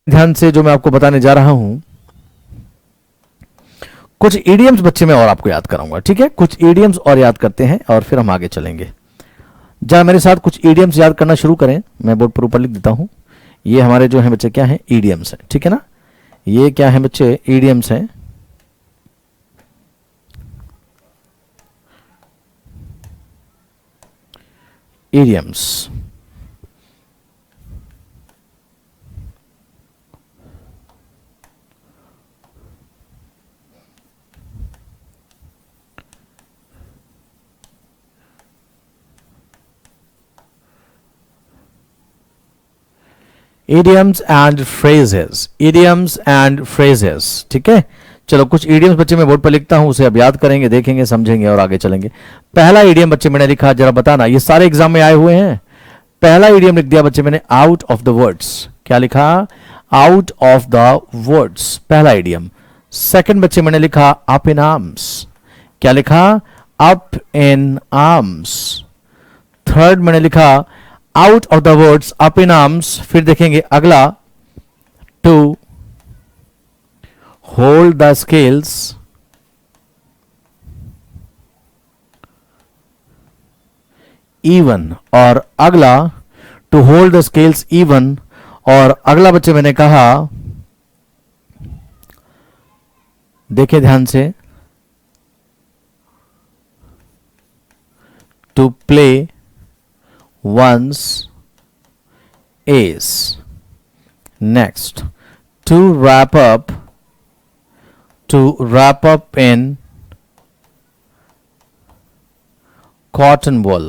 ध्यान से जो मैं आपको बताने जा रहा हूं, कुछ इडियम्स बच्चे मैं और आपको याद कराऊंगा, ठीक है? कुछ इडियम्स और याद करते हैं और फिर हम आगे चलेंगे। जरा मेरे साथ कुछ इडियम्स याद करना शुरू करें। मैं बोर्ड पर ऊपर लिख देता हूं। ये हमारे जो हैं बच्चे क्या हैं, इडियम्स हैं, ठीक है ना? ये क्या है बच्चे, इडियम्स हैं। Idioms idioms and phrases, idioms and phrases, ठीक है? चलो कुछ idioms बच्चे मैं बोर्ड पर लिखता हूं, उसे अब याद करेंगे, देखेंगे, समझेंगे और आगे चलेंगे। पहला idiom बच्चे मैंने लिखा, जरा बताना, ये सारे एग्जाम में आए हुए हैं। पहला idiom लिख दिया बच्चे मैंने, out of the words। क्या लिखा? out of the words, पहला idiom। सेकंड बच्चे मैंने लिखा up in arms। क्या लिखा? up in arms। थर्ड मैंने लिखा out of the words, up in arms। फिर देखेंगे अगला, to hold the scales even, और अगला to hold the scales even, और अगला बच्चे मैंने कहा, देखिए ध्यान से, to play one's ace। next, to wrap up in cotton wool,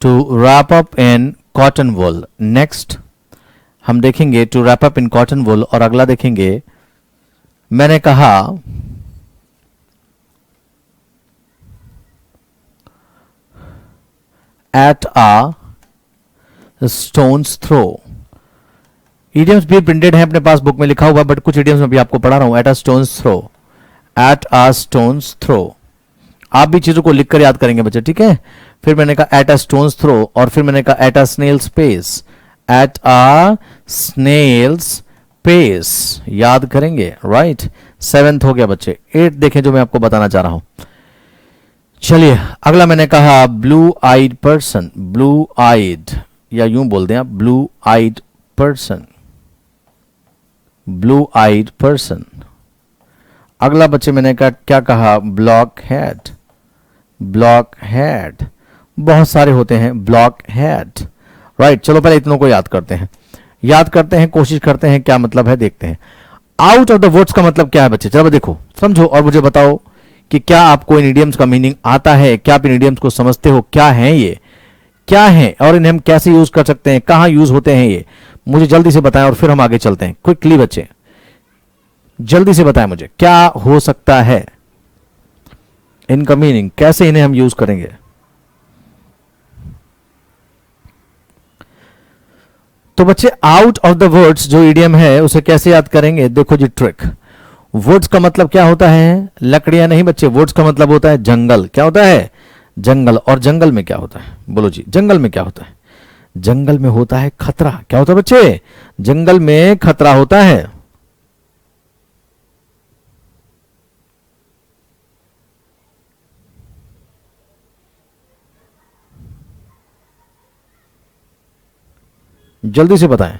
to wrap up in cotton wool। next हम देखेंगे to wrap up in cotton wool, और अगला देखेंगे, मैंने कहा at a stone's throw। idioms भी प्रिंटेड है अपने पास, बुक में लिखा हुआ, बट कुछ idioms में भी आपको पढ़ा रहा हूं। at a stone's throw, at a stone's throw। आप भी चीजों को लिखकर याद करेंगे बच्चे, ठीक है? फिर मैंने कहा at a stone's throw, और फिर मैंने कहा at a snail's pace, at a snail's pace, याद करेंगे, राइट? सेवेंथ हो गया बच्चे। एट देखें जो मैं आपको बताना चाह रहा हूं। चलिए अगला मैंने कहा blue eyed person, blue eyed, या यूं बोल दें आप, blue eyed person, blue eyed person. अगला बच्चे मैंने कहा, क्या कहा? Blockhead, blockhead. बहुत सारे होते हैं ब्लॉक हेड, राइट? चलो पहले इतनों को याद करते हैं, याद करते हैं, कोशिश करते हैं क्या मतलब है, देखते हैं। आउट ऑफ द वर्ड्स का मतलब क्या है बच्चे? चलो देखो, समझो और मुझे बताओ कि क्या आपको इन इडियम्स का मीनिंग आता है? क्या आप इन इडियम्स को समझते हो? क्या है ये, क्या है, और इन्हें हम कैसे यूज कर सकते हैं, कहां यूज होते हैं, ये मुझे जल्दी से बताएं और फिर हम आगे चलते हैं। क्विकली बच्चे जल्दी से बताएं मुझे, क्या हो सकता है इनका मीनिंग, कैसे इन्हें हम यूज करेंगे? तो बच्चे आउट ऑफ द वर्ड्स जो इडियम है उसे कैसे याद करेंगे? देखो जी ट्रिक। वुड्स का मतलब क्या होता है? लकड़ियां नहीं बच्चे, वुड्स का मतलब होता है जंगल। क्या होता है? जंगल। और जंगल में क्या होता है? बोलो जी, जंगल में क्या होता है? जंगल में होता है खतरा। क्या होता है बच्चे? जंगल में खतरा होता है। जल्दी से बताएं।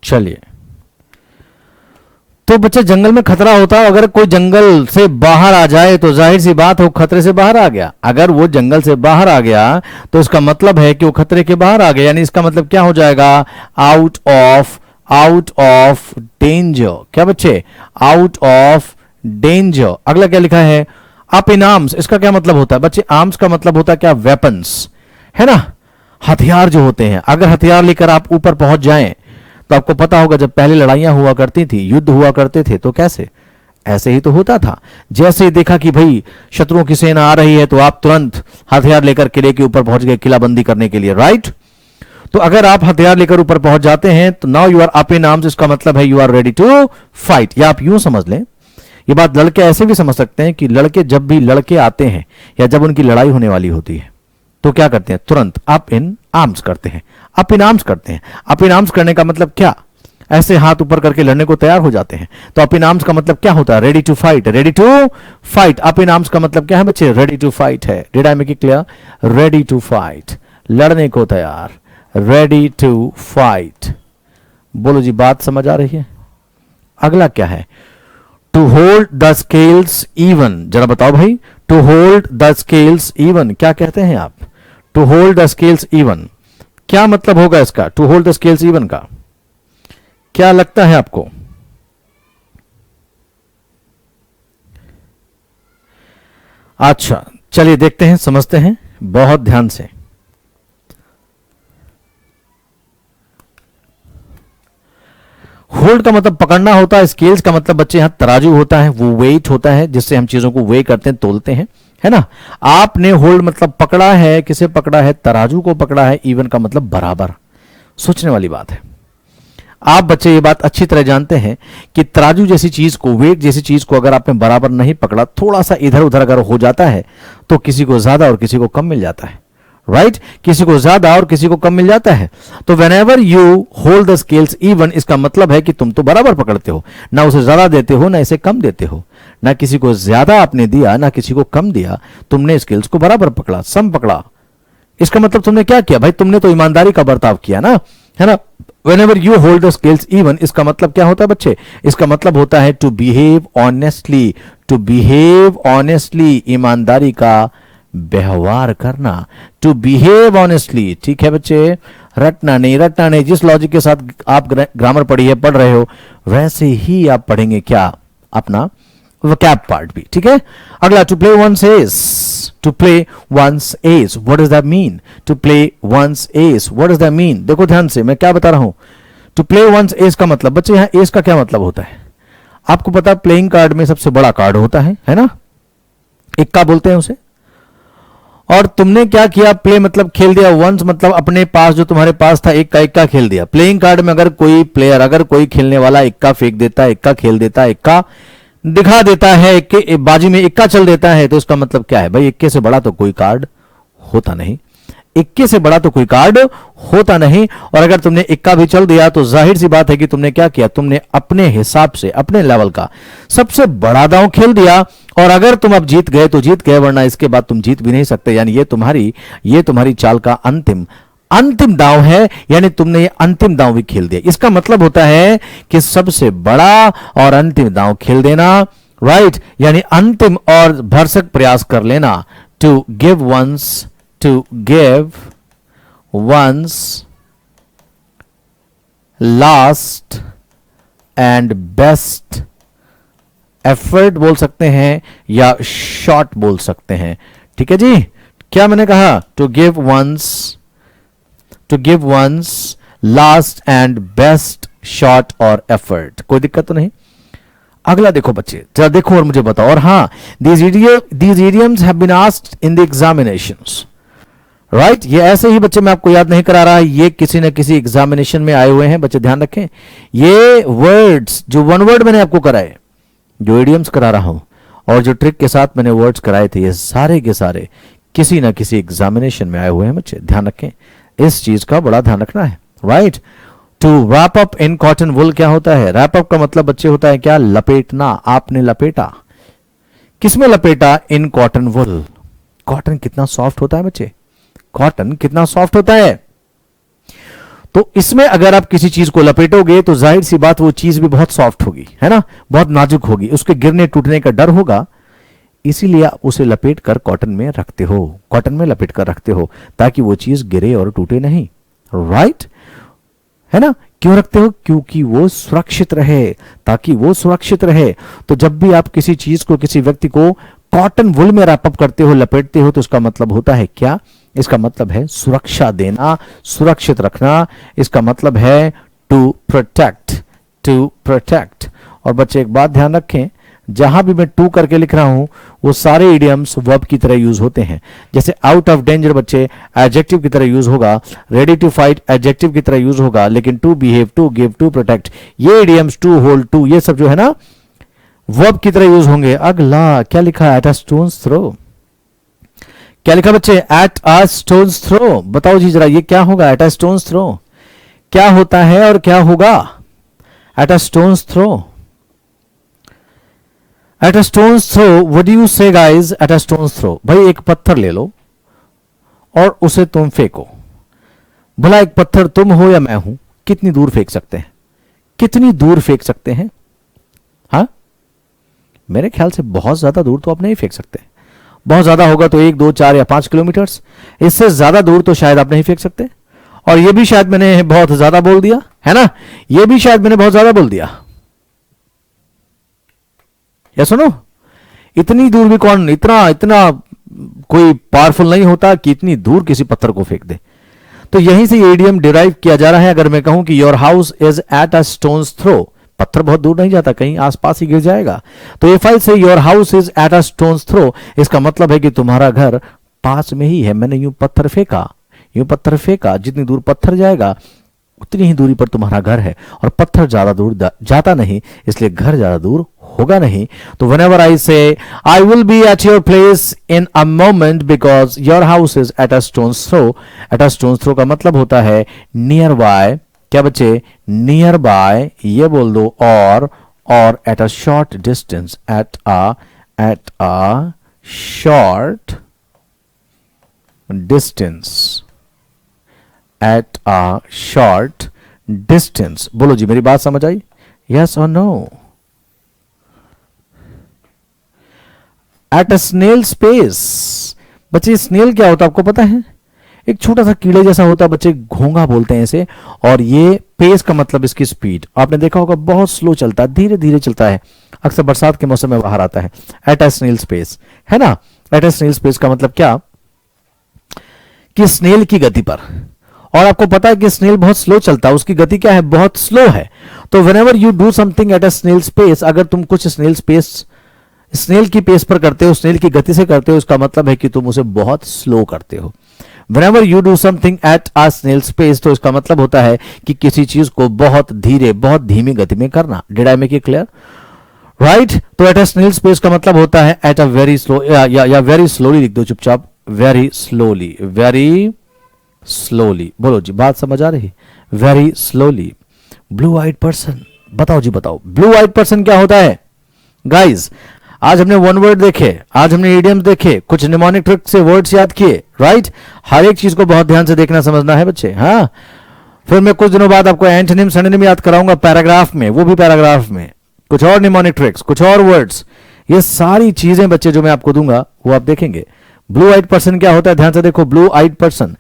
चलिए, तो बच्चे जंगल में खतरा होता है। अगर कोई जंगल से बाहर आ जाए तो जाहिर सी बात हो खतरे से बाहर आ गया। अगर वो जंगल से बाहर आ गया तो इसका मतलब है कि वो खतरे के बाहर आ गया, यानी इसका मतलब क्या हो जाएगा? Out of danger. क्या बच्चे? Out of danger. अगला क्या लिखा है? Up in arms. इसका क्या मतलब होता है बच्चे? आर्म्स का मतलब होता है क्या? वेपन्स, है ना, हथियार जो होते हैं। अगर हथियार लेकर आप ऊपर पहुंच जाएं तो आपको पता होगा जब पहले लड़ाइयां हुआ करती थी, युद्ध हुआ करते थे, तो कैसे, ऐसे ही तो होता था। जैसे ही देखा कि भाई शत्रुओं की सेना आ रही है तो आप तुरंत हथियार लेकर किले के ऊपर पहुंच गए किलाबंदी करने के लिए, राइट। तो अगर आप हथियार लेकर ऊपर पहुंच जाते हैं तो now you are up in arms, इसका मतलब है you are ready to fight. या आप यूं समझ लें, ये बात लड़के ऐसे भी समझ सकते हैं कि लड़के जब भी लड़के आते हैं या जब उनकी लड़ाई होने वाली होती है तो क्या करते हैं, तुरंत अप इन आर्म्स करते हैं, अप इन आर्म्स करते हैं। अप इन आर्म्स करने का मतलब क्या, ऐसे हाथ ऊपर करके लड़ने को तैयार हो जाते हैं। तो अप इन आर्म्स का मतलब क्या होता है, ready to fight, ready to fight. Up in arms का मतलब क्या है बच्चे, रेडी टू फाइट है। Did I make it clear, ready to fight, लड़ने को तैयार, रेडी टू फाइट। बोलो जी, बात समझ आ रही है। अगला क्या है, to hold the scales even. जरा बताओ भाई, to hold the scales even क्या कहते हैं आप, to hold the scales even क्या मतलब होगा इसका, to hold the scales even का क्या लगता है आपको। अच्छा चलिए देखते हैं, समझते हैं बहुत ध्यान से। होल्ड का मतलब पकड़ना होता है, स्केल्स का मतलब बच्चे यहां तराजू होता है, वो वेट होता है जिससे हम चीजों को वे करते हैं, तोलते हैं, है ना। आपने होल्ड मतलब पकड़ा है, किसे पकड़ा है, तराजू को पकड़ा है। इवन का मतलब बराबर। सोचने वाली बात है। आप बच्चे ये बात अच्छी तरह जानते हैं कि तराजू जैसी चीज को, वेट जैसी चीज को अगर आपने बराबर नहीं पकड़ा, थोड़ा सा इधर उधर अगर हो जाता है तो किसी को ज्यादा और किसी को कम मिल जाता है, राइट। किसी को ज्यादा और किसी को कम मिल जाता है। तो whenever you hold the scales even, इसका मतलब है कि तुम तो बराबर पकड़ते हो, ना उसे ज्यादा देते हो ना इसे कम देते हो, ना किसी को ज्यादा आपने दिया ना किसी को कम दिया, तुमने स्केल्स को बराबर पकड़ा, सम पकड़ा। इसका मतलब तुमने क्या किया भाई, तुमने तो ईमानदारी का बर्ताव किया ना, है ना। Whenever you hold the scales even, इसका मतलब क्या होता है बच्चे, इसका मतलब होता है to behave honestly, to behave honestly, ईमानदारी का व्यवहार करना, to behave honestly। ठीक है बच्चे, रटना नहीं, रटना नहीं। जिस लॉजिक के साथ आप ग्रामर पढ़ रहे हो वैसे ही आप पढ़ेंगे क्या, अपना vocab पार्ट भी, ठीक है। अगला, to play one's ace, to play one's ace, what does that mean, to play one's ace, what does that mean। देखो ध्यान से मैं क्या बता रहा हूं। to play one's ace का मतलब बच्चे, यहां ace का क्या मतलब होता है आपको पता है, प्लेइंग कार्ड में सबसे बड़ा कार्ड होता है ना, इक्का बोलते हैं उसे। और तुमने क्या किया, प्ले मतलब खेल दिया, वंस मतलब अपने पास जो तुम्हारे पास था एक का इक्का खेल दिया। प्लेइंग कार्ड में अगर कोई प्लेयर, अगर कोई खेलने वाला इक्का फेंक देता है, इक्का खेल देता है, इक्का दिखा देता है, इक्के बाजी में इक्का चल देता है, तो इसका मतलब क्या है भाई, इक्के से बड़ा तो कोई कार्ड होता नहीं, इक्के से बड़ा तो कोई कार्ड होता नहीं। और अगर तुमने इक्का भी चल दिया तो जाहिर सी बात है कि तुमने क्या किया, तुमने अपने हिसाब से, अपने लेवल का सबसे बड़ा दांव खेल दिया। और अगर तुम अब जीत गए तो जीत गए, वरना इसके बाद तुम जीत भी नहीं सकते। यानी ये तुम्हारी चाल का अंतिम दांव है, यानी तुमने ये अंतिम दांव भी खेल दिया। इसका मतलब होता है कि सबसे बड़ा और अंतिम दांव खेल देना, राइट। यानी अंतिम और भरसक प्रयास कर लेना, to give one's last and best effort बोल सकते हैं या शॉट बोल सकते हैं, ठीक है जी। क्या मैंने कहा, to give one's last and best shot और एफर्ट, कोई दिक्कत तो नहीं। अगला देखो बच्चे, जरा देखो और मुझे बताओ। और हाँ, these idioms have been asked in the examinations, right। ये ऐसे ही बच्चे, मैं आपको याद नहीं करा रहा, ये किसी न किसी एग्जामिनेशन में आए हुए हैं बच्चे, ध्यान रखें। ये वर्ड्स जो वन वर्ड मैंने आपको कराए, जो इडियम्स करा रहा हूं और जो ट्रिक के साथ मैंने वर्ड्स कराए थे, ये सारे के सारे किसी ना किसी एग्जामिनेशन में आए हुए हैं बच्चे, ध्यान रखें। इस चीज का बड़ा ध्यान रखना है, right. To wrap up in cotton wool क्या होता है, रैप अप का मतलब बच्चे होता है क्या, लपेटना। आपने लपेटा, किसमें लपेटा, इन कॉटन वुल। कॉटन कितना सॉफ्ट होता है बच्चे, कॉटन कितना सॉफ्ट होता है। तो इसमें अगर आप किसी चीज को लपेटोगे तो जाहिर सी बात वो चीज भी बहुत सॉफ्ट होगी, है ना, बहुत नाजुक होगी, उसके गिरने टूटने का डर होगा। इसीलिए आप उसे लपेट कर कॉटन में रखते हो, कॉटन में लपेट कर रखते हो, ताकि वो चीज गिरे और टूटे नहीं, राइट, है ना। क्यों रखते हो, क्योंकि वो सुरक्षित रहे, ताकि वो सुरक्षित रहे। तो जब भी आप किसी चीज को, किसी व्यक्ति को कॉटन वुल में रैप अप करते हो, लपेटते हो, तो इसका मतलब होता है क्या, इसका मतलब है सुरक्षा देना, सुरक्षित रखना। इसका मतलब है टू प्रोटेक्ट, टू प्रोटेक्ट। और बच्चे एक बात ध्यान रखें, जहां भी मैं टू करके लिख रहा हूं वो सारे इडियम्स वर्ब की तरह यूज होते हैं। जैसे आउट ऑफ डेंजर बच्चे एडजेक्टिव की तरह यूज होगा, रेडी टू फाइट एडजेक्टिव की तरह यूज होगा, लेकिन to behave, to give, to protect, ये इडियम्स टू होल्ड, टू, ये सब जो है ना वर्ब की तरह यूज होंगे। अगला क्या लिखा है? At a stone's throw. क्या लिखा बच्चे? At a stone's throw. बताओ जी जरा ये क्या होगा? एट अ स्टोन्स थ्रो क्या होता है और क्या होगा? At a stone's throw, at a stone's throw, what do you say guys? At a stone's throw, भाई एक पत्थर ले लो और उसे तुम फेंको। भला एक पत्थर तुम हो या मैं हूं, कितनी दूर फेंक सकते हैं? कितनी दूर फेंक सकते हैं? हाँ, मेरे ख्याल से बहुत ज्यादा दूर तो आप नहीं फेंक सकते। बहुत ज्यादा होगा तो 1, 2, 4 या 5 किलोमीटर्स, इससे ज्यादा दूर तो शायद आप नहीं फेंक सकते। और ये भी शायद मैंने बहुत ज्यादा बोल दिया है ना, ये भी शायद मैंने बहुत ज्यादा बोल दिया। या सुनो, इतनी दूर भी कौन, इतना इतना कोई पावरफुल नहीं होता कि इतनी दूर किसी पत्थर को फेंक दे। तो यहीं से ये इडियम डिराइव किया जा रहा है। अगर मैं कहूं कि your house is at a stone's throw, पत्थर बहुत दूर नहीं जाता, कहीं आसपास ही गिर जाएगा। तो if I say your house is at a stone's throw, इसका मतलब है कि तुम्हारा घर पास में ही है। मैंने यूं पत्थर फेंका, जितनी दूर पत्थर जाएगा उतनी ही दूरी पर तुम्हारा घर है। और पत्थर ज्यादा दूर जाता नहीं, इसलिए घर ज्यादा दूर होगा नहीं। तो whenever I say I will be at your place in a moment because your house is at a stone's throw, at a stone's throw का मतलब होता है नियर बाय। क्या बच्चे? नियर बाय, ये बोल दो, और at a short distance, at a short distance, at a short distance। बोलो जी, मेरी बात समझ आई? yes or no? at a snail space, बच्चे स्नेल क्या होता है आपको पता है? एक छोटा सा कीड़े जैसा होता है बच्चे, घोंगा बोलते हैं इसे। और ये पेस का मतलब इसकी स्पीड, आपने देखा होगा बहुत स्लो चलता है, धीरे धीरे चलता है, अक्सर बरसात के मौसम में बाहर आता है। एट अ स्नेल स्पेस, है ना? एट अ स्नेल स्पेस का मतलब क्या? कि स्नेल की गति पर। और आपको पता है कि स्नेल बहुत स्लो चलता है, उसकी गति क्या है? बहुत स्लो है। तो whenever you do something at a snail space, अगर तुम कुछ स्नेल की पेस पर करते हो, स्नेल की गति से करते हो, इसका मतलब है कि तुम उसे बहुत स्लो करते हो। whenever you do something at a snail space, तो इसका मतलब होता है कि किसी चीज को बहुत धीरे, बहुत धीमी गति में करना। Did I make it clear? Right. तो एट अ स्नेल स्पेस का मतलब होता है एट अ वेरी स्लो, या वेरी स्लोली लिख दो चुपचाप, वेरी स्लोली, वेरी स्लोली। बोलो जी, बात समझ आ रही? Very slowly. Blue eyed person, बताओ जी बताओ, ब्लू आइड पर्सन क्या होता है? गाइज आज हमने वन वर्ड देखे, आज हमने इडियम्स देखे, कुछ निमोनिक ट्रिक से वर्ड्स याद किए, राइट? हर एक चीज को बहुत ध्यान से देखना समझना है बच्चे। हाँ, फिर मैं कुछ दिनों बाद आपको एंटोनिम सिनोनिम याद कराऊंगा पैराग्राफ में, वो भी पैराग्राफ में, कुछ और निमोनिक ट्रिक्स, कुछ और वर्ड्स, ये सारी चीजें बच्चे जो मैं आपको दूंगा वो आप देखेंगे। ब्लू आइड पर्सन क्या होता है? ध्यान से देखो, ब्लू आइड पर्सन,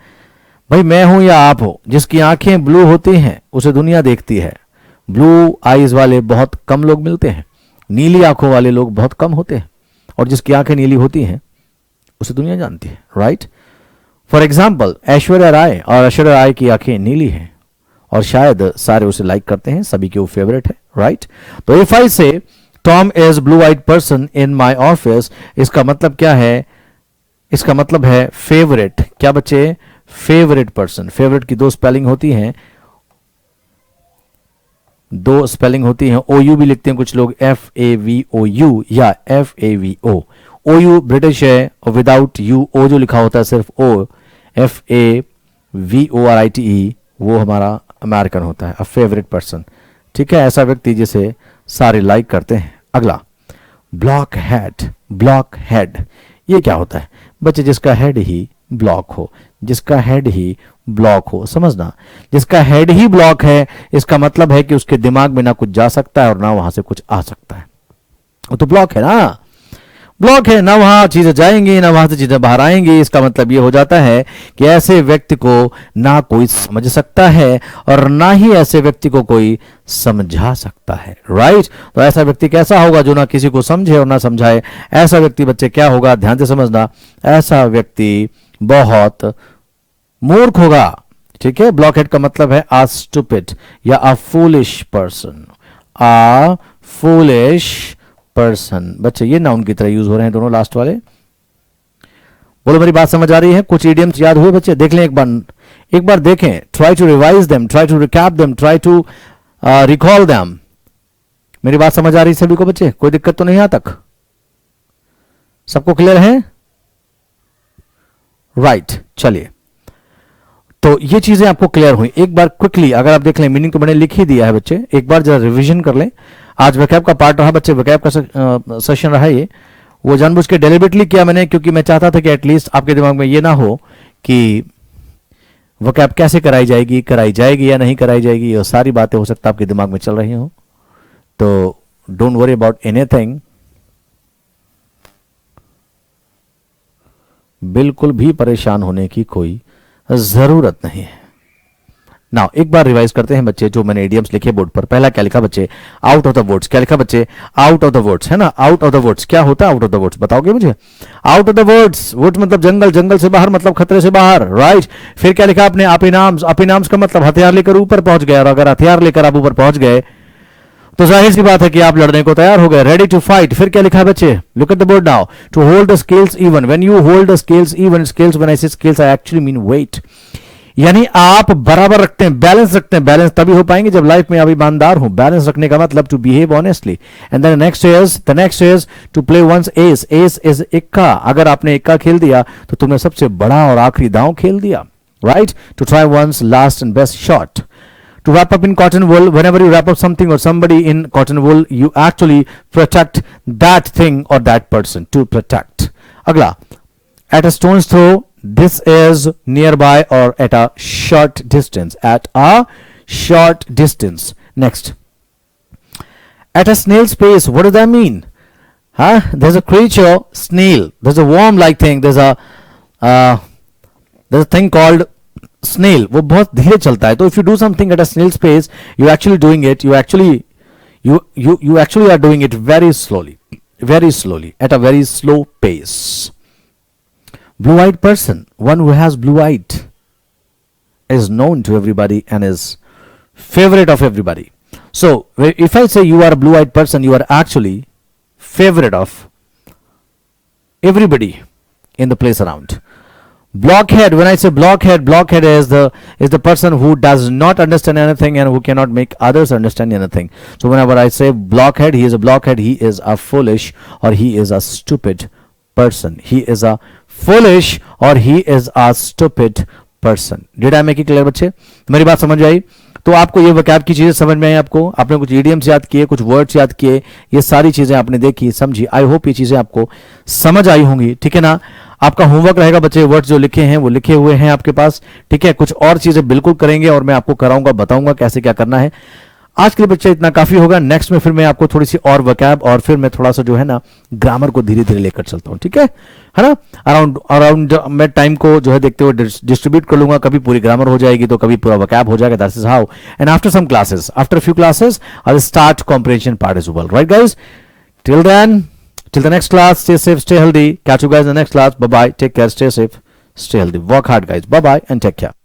भाई मैं हूं या आप हो, जिसकी आंखें ब्लू होती हैं उसे दुनिया देखती है। ब्लू आईज वाले बहुत कम लोग मिलते हैं, नीली आंखों वाले लोग बहुत कम होते हैं, और जिसकी आंखें नीली होती हैं उसे दुनिया जानती है, right? For example Aishwarya Rai, और ऐश्वर्या राय की आंखें नीली हैं और शायद सारे उसे लाइक करते हैं, सभी के वो फेवरेट है, राइट? तो if I say Tom is blue eyed person in my office, इसका मतलब क्या है? इसका मतलब है फेवरेट। क्या बच्चे? Favourite person. फेवरेट की दो स्पेलिंग होती हैं, दो स्पेलिंग होती हैं, ओ यू भी लिखते हैं कुछ लोग, FAVOU या FAVO। ओ यू ब्रिटिश है और विदाउट यू, ओ जो लिखा होता है सिर्फ ओ, FAVORITE, वो हमारा अमेरिकन होता है, अ फेवरेट पर्सन। ठीक है, ऐसा व्यक्ति जिसे सारे लाइक करते हैं। अगला, ब्लॉक हेड। ब्लॉक हेड ये क्या होता है बच्चे? जिसका हेड ही ब्लॉक हो, जिसका हेड ही ब्लॉक हो, समझना, जिसका हेड ही ब्लॉक है, इसका मतलब है कि उसके दिमाग में ना कुछ जा सकता है और ना वहां से कुछ आ सकता है। वो तो ब्लॉक है ना, ब्लॉक है ना, वहां चीजें जाएंगी ना वहां से चीजें बाहर आएंगी। इसका मतलब ये हो जाता है कि ऐसे व्यक्ति को ना कोई समझ सकता है और ना ही ऐसे व्यक्ति को कोई समझा सकता है, राइट? तो ऐसा व्यक्ति कैसा होगा? जो ना किसी को समझे और ना समझाए। ऐसा व्यक्ति बच्चे क्या होगा? ध्यान से समझना, ऐसा व्यक्ति बहुत मूर्ख होगा, ठीक है, ब्लॉकहेड का मतलब है आ स्टूपिड या आ फूलिश पर्सन, आ फूलिश पर्सन। बच्चे ये नाउन की तरह यूज हो रहे हैं दोनों लास्ट वाले। बोलो मेरी बात समझ आ रही है? कुछ इडियम्स याद हुए बच्चे? देख लें एक बार देखें, try to revise them, try to recap them, try to recall them. मेरी बात समझ आ रही है सभी को बच्चे? कोई दिक्कत तो नहीं यहां तक? सबको क्लियर है? राइट, चलिए, तो ये चीजें आपको क्लियर हुई। एक बार क्विकली अगर आप देख लें, मीनिंग तो मैंने लिख ही दिया है बच्चे, एक बार जरा रिवीजन कर लें। आज वकैब का पार्ट रहा बच्चे, वकैब का सेशन रहा ये, वो जानबूझ के डेलिबरेटली किया मैंने, क्योंकि मैं चाहता था कि एटलीस्ट आपके दिमाग में ये ना हो कि वकैब कैसे कराई जाएगी या नहीं कराई जाएगी, ये सारी बातें हो सकता है आपके दिमाग में चल रही हो। तो डोंट वरी अबाउट एनीथिंग, बिल्कुल भी परेशान होने की कोई जरूरत नहीं है। नाउ एक बार रिवाइज करते हैं बच्चे, जो मैंने इडियम्स लिखे बोर्ड पर। पहला क्या लिखा बच्चे? Out of the words. क्या लिखा बच्चे? आउट ऑफ द वर्ड्स, है ना? आउट ऑफ द वर्ड्स क्या होता है? आउट ऑफ द वर्ड्स बताओगे मुझे? Out of the words, words मतलब जंगल, जंगल से बाहर मतलब खतरे से बाहर, राइट। फिर क्या लिखा आपने? अपिनाम्स। अपिनाम्स का मतलब हथियार लेकर ऊपर पहुंच गए, और अगर हथियार लेकर आप ऊपर पहुंच गए तो जाहिर सी बात है कि आप लड़ने को तैयार हो गए, रेडी टू फाइट। फिर क्या लिखा है बच्चे? Look at the board now. To hold the scales even, when you hold the scales even, scales when I say scales I actually mean weight, यानी आप बराबर रखते हैं, बैलेंस रखते हैं। बैलेंस तभी हो पाएंगे जब लाइफ में आप ईमानदार हो। बैलेंस रखने का मतलब to behave honestly. And then the next is to play one's ace. Ace is इक्का, अगर आपने इक्का खेल दिया तो तुमने सबसे बड़ा और आखिरी दांव खेल दिया, right. To try one's last and best shot. To wrap up in cotton wool, whenever you wrap up something or somebody in cotton wool, you actually protect that thing or that person. To protect. अगला, at a stone's throw, this is nearby or at a short distance. At a short distance. Next. At a snail's pace, what does that mean? Huh? There's a creature, snail. There's a worm-like thing. There's a thing called snail, वो बहुत धीरे चलता है। तो if you do something at a snail's pace, you actually doing it, you actually are doing it very slowly, at a very slow pace. Blue-eyed person, one who has blue-eyed, is known to everybody and is favorite of everybody. So if I say you are a blue-eyed person, you are actually favorite of everybody in the place around. Blockhead, when I say blockhead is the person who does not understand anything and who cannot make others understand anything. So whenever I say blockhead, he is a blockhead, he is a foolish or he is a stupid person. He is a foolish or he is a stupid person. Did I make it clear बच्चे? मेरी बात समझ आई? तो आपको ये vocab की चीजें समझ में आई, आपने कुछ इडियम्स याद किए, कुछ वर्ड्स याद किए, ये सारी चीजें आपने देखी, समझी। आई होप ये चीजें आपको समझ आई होंगी, ठीक है ना। आपका होमवर्क रहेगा बच्चे, वर्ड्स जो लिखे हैं वो लिखे हुए हैं आपके पास, ठीक है। कुछ और चीजें बिल्कुल करेंगे और मैं आपको कराऊंगा, बताऊंगा कैसे क्या करना है। आज के लिए बच्चे इतना काफी होगा। नेक्स्ट में फिर मैं आपको थोड़ी सी और वकैब और फिर मैं थोड़ा सा जो है ना ग्रामर को धीरे धीरे लेकर चलता हूँ, ठीक है ना। अराउंड मैं टाइम को जो है देखते हुए डिस्ट्रीब्यूट कर लूंगा, कभी पूरी ग्रामर हो जाएगी तो कभी पूरा वकैब हो जाएगा, that is how. And after some classes, after few classes I will start comprehension part as well, right guys. Till then, till the next class, stay safe, stay healthy. Catch you guys in the next class. Bye bye, take care, stay safe, stay healthy, work hard guys. Bye bye and take care.